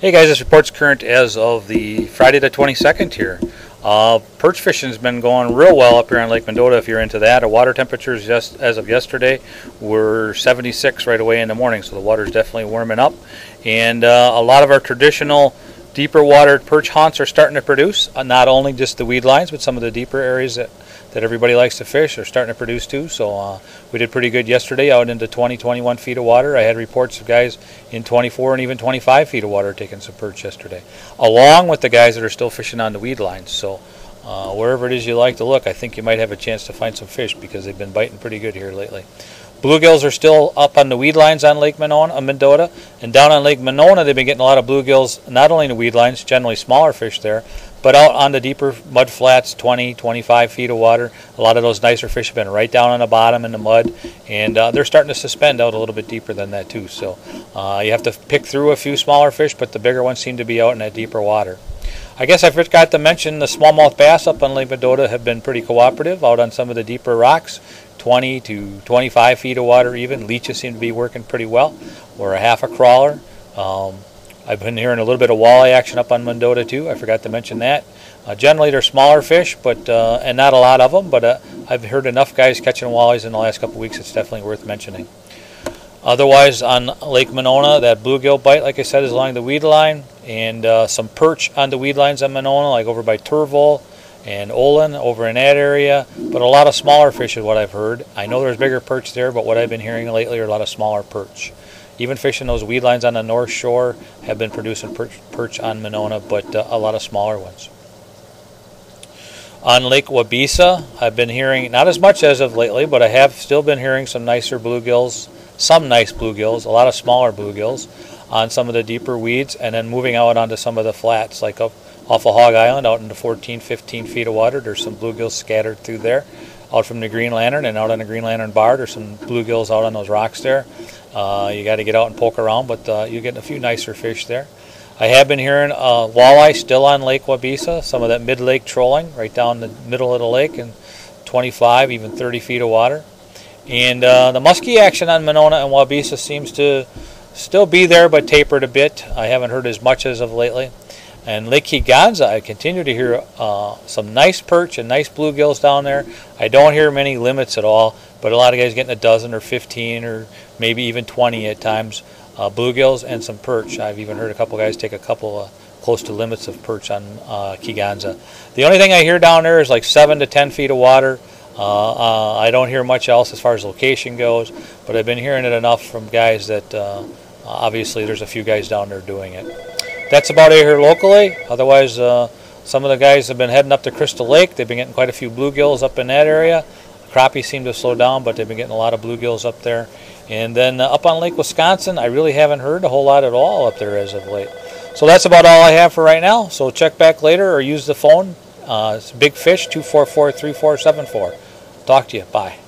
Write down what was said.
Hey guys, this report's current as of the Friday the 22nd here. Perch fishing has been going real well up here on Lake Mendota if you're into that. The water temperatures just as of yesterday were 76 right away in the morning, so the water's definitely warming up. And a lot of our traditional deeper water perch haunts are starting to produce, not only just the weed lines, but some of the deeper areas that everybody likes to fish are starting to produce too. So we did pretty good yesterday out into 20, 21 feet of water. I had reports of guys in 24 and even 25 feet of water taking some perch yesterday, along with the guys that are still fishing on the weed lines. So wherever it is you like to look, I think you might have a chance to find some fish because they've been biting pretty good here lately. Bluegills are still up on the weed lines on Lake Mendota, and down on Lake Monona they've been getting a lot of bluegills, not only in the weed lines, generally smaller fish there, but out on the deeper mud flats, 20, 25 feet of water. A lot of those nicer fish have been right down on the bottom in the mud, and they're starting to suspend out a little bit deeper than that too. So you have to pick through a few smaller fish, but the bigger ones seem to be out in that deeper water. I guess I forgot to mention the smallmouth bass up on Lake Mendota have been pretty cooperative out on some of the deeper rocks, 20 to 25 feet of water even. Leeches seem to be working pretty well. We're a half a crawler. I've been hearing a little bit of walleye action up on Mendota too. I forgot to mention that. Generally they're smaller fish, but and not a lot of them, but I've heard enough guys catching walleyes in the last couple of weeks, it's definitely worth mentioning. Otherwise, on Lake Monona, that bluegill bite, like I said, is along the weed line, and some perch on the weed lines on Monona, like over by Turville and Olin, over in that area. But a lot of smaller fish is what I've heard. I know there's bigger perch there, but what I've been hearing lately are a lot of smaller perch. Even fishing those weed lines on the North Shore have been producing perch on Monona, but a lot of smaller ones. On Lake Wabeesa, I've been hearing, not as much as of lately, but I have still been hearing some nicer bluegills, some nice bluegills, a lot of smaller bluegills on some of the deeper weeds, and then moving out onto some of the flats, like up off of Hog Island, out into 14, 15 feet of water. There's some bluegills scattered through there. Out from the Green Lantern and out on the Green Lantern Bar, there's some bluegills out on those rocks there. You got to get out and poke around, but you're getting a few nicer fish there. I have been hearing walleye still on Lake Wabeesa, some of that mid-lake trolling right down the middle of the lake in 25, even 30 feet of water. And the muskie action on Monona and Wabeesa seems to still be there, but tapered a bit. I haven't heard as much as of lately. And Lake Kegonsa, I continue to hear some nice perch and nice bluegills down there. I don't hear many limits at all, but a lot of guys getting a dozen or 15 or maybe even 20 at times. Bluegills and some perch. I've even heard a couple guys take a couple close to limits of perch on Kegonsa. The only thing I hear down there is like 7 to 10 feet of water. I don't hear much else as far as location goes, but I've been hearing it enough from guys that obviously there's a few guys down there doing it. That's about it here locally. Otherwise, some of the guys have been heading up to Crystal Lake. They've been getting quite a few bluegills up in that area. Crappie seem to slow down, but they've been getting a lot of bluegills up there. And then up on Lake Wisconsin, I really haven't heard a whole lot at all up there as of late. So that's about all I have for right now. So check back later or use the phone. It's Big Fish 244-3474. Talk to you. Bye.